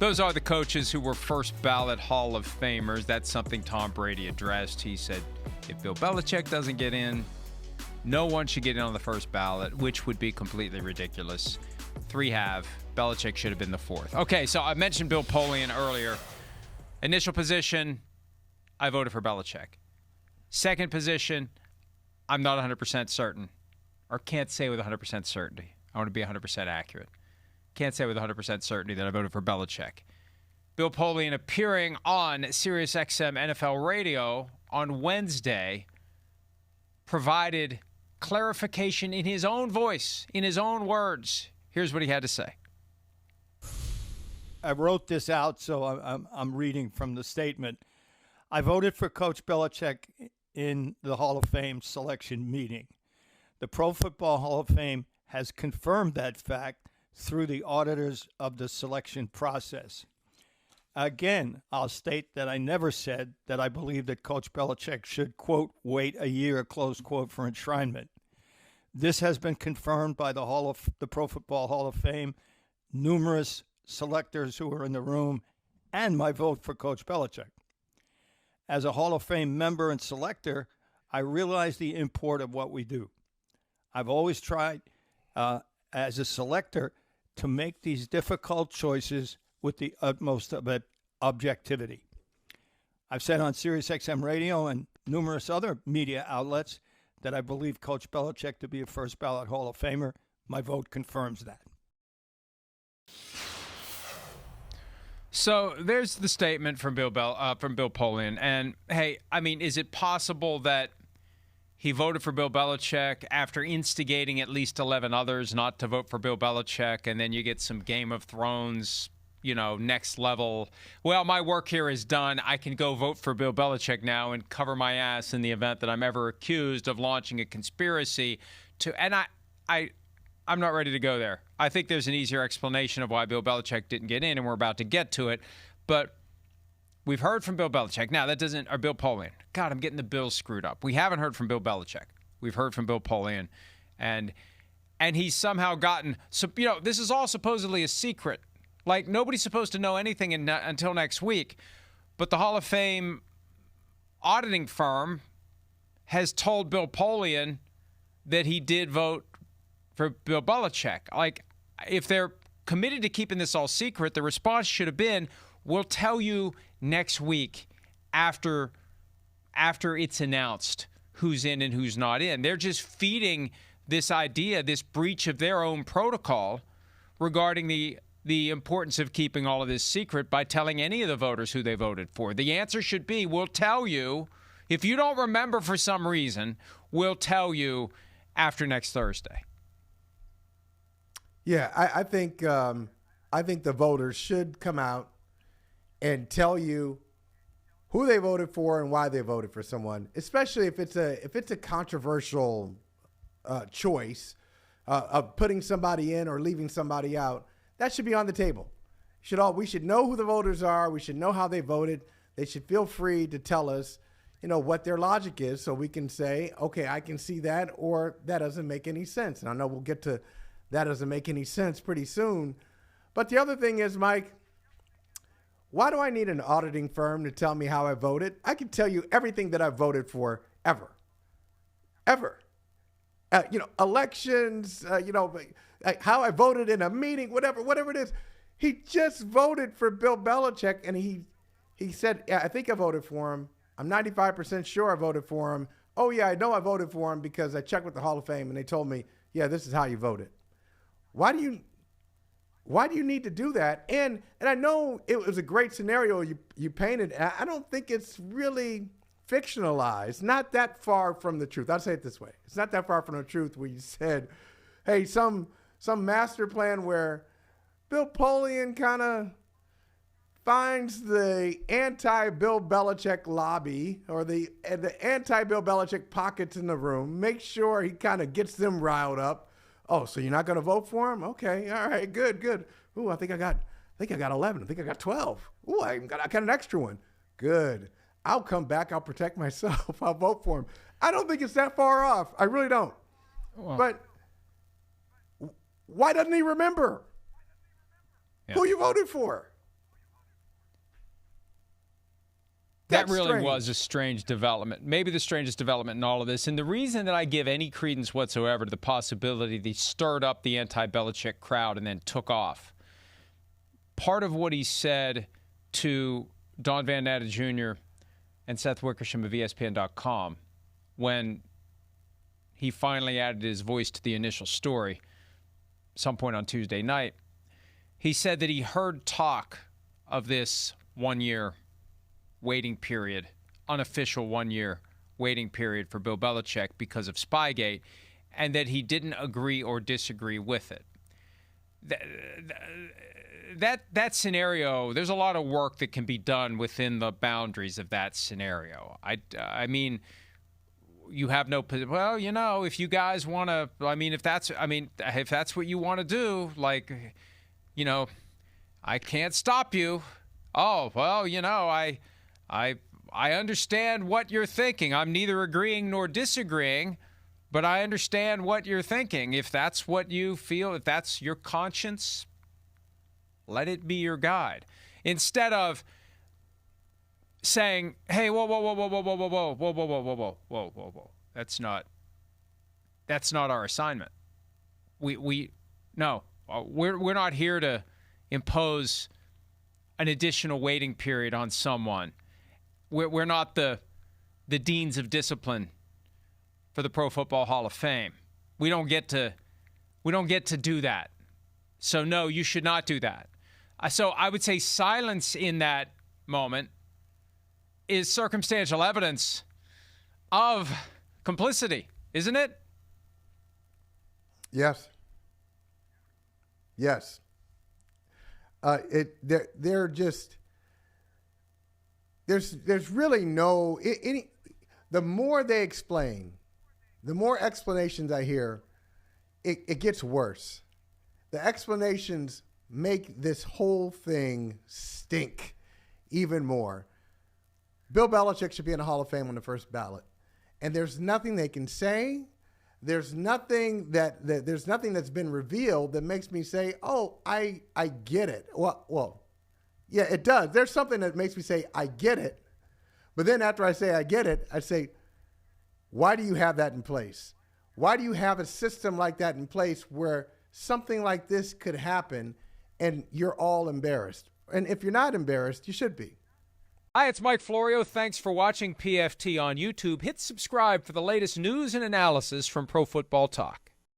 Those are the coaches who were first ballot Hall of Famers. That's something Tom Brady addressed. He said, if Bill Belichick doesn't get in, no one should get in on the first ballot, which would be completely ridiculous. 3 have. Belichick should have been the 4th. Okay, so I mentioned Bill Polian earlier. Initial position, I voted for Belichick. Second position, I'm not 100% certain, or can't say with 100% certainty. I want to be 100% accurate. Can't say with 100% certainty that I voted for Belichick. Bill Polian appearing on SiriusXM NFL Radio on Wednesday provided clarification in his own voice, in his own words. Here's what he had to say. I wrote this out, so I'm reading from the statement. I voted for Coach Belichick in the Hall of Fame selection meeting. The Pro Football Hall of Fame has confirmed that fact through the auditors of the selection process. Again, I'll state that I never said that I believe that Coach Belichick should, quote, wait a year, close quote, for enshrinement. This has been confirmed by the Pro Football Hall of Fame, numerous selectors who were in the room, and my vote for Coach Belichick. As a Hall of Fame member and selector, I realize the import of what we do. I've always tried, as a selector, to make these difficult choices with the utmost of objectivity. I've said on SiriusXM Radio and numerous other media outlets that I believe Coach Belichick to be a first ballot Hall of Famer. My vote confirms that. So there's the statement from Bill Polian. And, hey, I mean, is it possible that he voted for Bill Belichick after instigating at least 11 others not to vote for Bill Belichick, and then you get some Game of Thrones, next level, well, my work here is done. I can go vote for Bill Belichick now and cover my ass in the event that I'm ever accused of launching a conspiracy and I'm not ready to go there. I think there's an easier explanation of why Bill Belichick didn't get in, and we're about to get to it. But we've heard from Bill Belichick. Now, or Bill Polian. God, I'm getting the Bills screwed up. We haven't heard from Bill Belichick. We've heard from Bill Polian. And he's somehow gotten, this is all supposedly a secret. Like, nobody's supposed to know anything until next week. But the Hall of Fame auditing firm has told Bill Polian that he did vote for Bill Belichick. Like, if they're committed to keeping this all secret, the response should have been, we'll tell you next week after it's announced who's in and who's not in. They're just feeding this idea, this breach of their own protocol regarding the importance of keeping all of this secret by telling any of the voters who they voted for. The answer should be, we'll tell you. If you don't remember for some reason, we'll tell you after next Thursday. Yeah, I think the voters should come out and tell you who they voted for and why they voted for someone, especially if it's a controversial choice of putting somebody in or leaving somebody out. That should be on the table. We should know who the voters are. We should know how they voted. They should feel free to tell us, what their logic is, so we can say, okay, I can see that, or that doesn't make any sense. And I know we'll get to that doesn't make any sense pretty soon. But the other thing is, Mike, why do I need an auditing firm to tell me how I voted? I can tell you everything that I voted for ever. Elections, how I voted in a meeting, whatever it is. He just voted for Bill Belichick, and he said, yeah, I think I voted for him. I'm 95% sure I voted for him. Oh, yeah, I know I voted for him because I checked with the Hall of Fame, and they told me, yeah, this is how you voted. Why do you need to do that? And I know it was a great scenario you painted. I don't think it's really fictionalized. Not that far from the truth. I'll say it this way. It's not that far from the truth where you said, hey, some master plan where Bill Polian kind of finds the anti-Bill Belichick lobby or the anti-Bill Belichick pockets in the room, make sure he kind of gets them riled up. Oh, so you're not going to vote for him? Okay, all right, good. Ooh, I think I got 11. I think I got 12. Ooh, I got an extra one. Good. I'll come back. I'll protect myself. I'll vote for him. I don't think it's that far off. I really don't. Well, but why doesn't he remember who you voted for? That really was a strange development, maybe the strangest development in all of this. And the reason that I give any credence whatsoever to the possibility that he stirred up the anti-Belichick crowd and then took off, part of what he said to Don Van Natta Jr. and Seth Wickersham of ESPN.com when he finally added his voice to the initial story some point on Tuesday night, he said that he heard talk of this 1 year waiting period, unofficial 1 year waiting period for Bill Belichick because of Spygate, and that he didn't agree or disagree with it. That scenario, there's a lot of work that can be done within the boundaries of that scenario. I mean, you have no, well, you know, if you guys want to, if that's what you want to do, like, you know, I can't stop you. Oh, well, you know, I understand what you're thinking. I'm neither agreeing nor disagreeing, but I understand what you're thinking. If that's what you feel, if that's your conscience, let it be your guide. Instead of saying, hey, whoa, whoa, whoa, whoa, whoa, whoa, whoa, whoa, whoa, whoa, whoa, whoa, whoa, whoa, whoa. That's not our assignment. We're not here to impose an additional waiting period on someone. We're not the deans of discipline for the Pro Football Hall of Fame. We don't get to do that. So no, you should not do that. So I would say silence in that moment is circumstantial evidence of complicity, isn't it? Yes. Yes. They're just there's really no any. The more they explain, the more explanations I hear, it gets worse. The explanations make this whole thing stink even more. Bill Belichick should be in the Hall of Fame on the first ballot, and there's nothing they can say. There's nothing there's nothing that's been revealed that makes me say, "Oh, I get it." Well, yeah, it does. There's something that makes me say, "I get it," but then after I say I get it, I say, "Why do you have that in place? Why do you have a system like that in place where something like this could happen, and you're all embarrassed? And if you're not embarrassed, you should be." Hi, it's Mike Florio. Thanks for watching PFT on YouTube. Hit subscribe for the latest news and analysis from Pro Football Talk.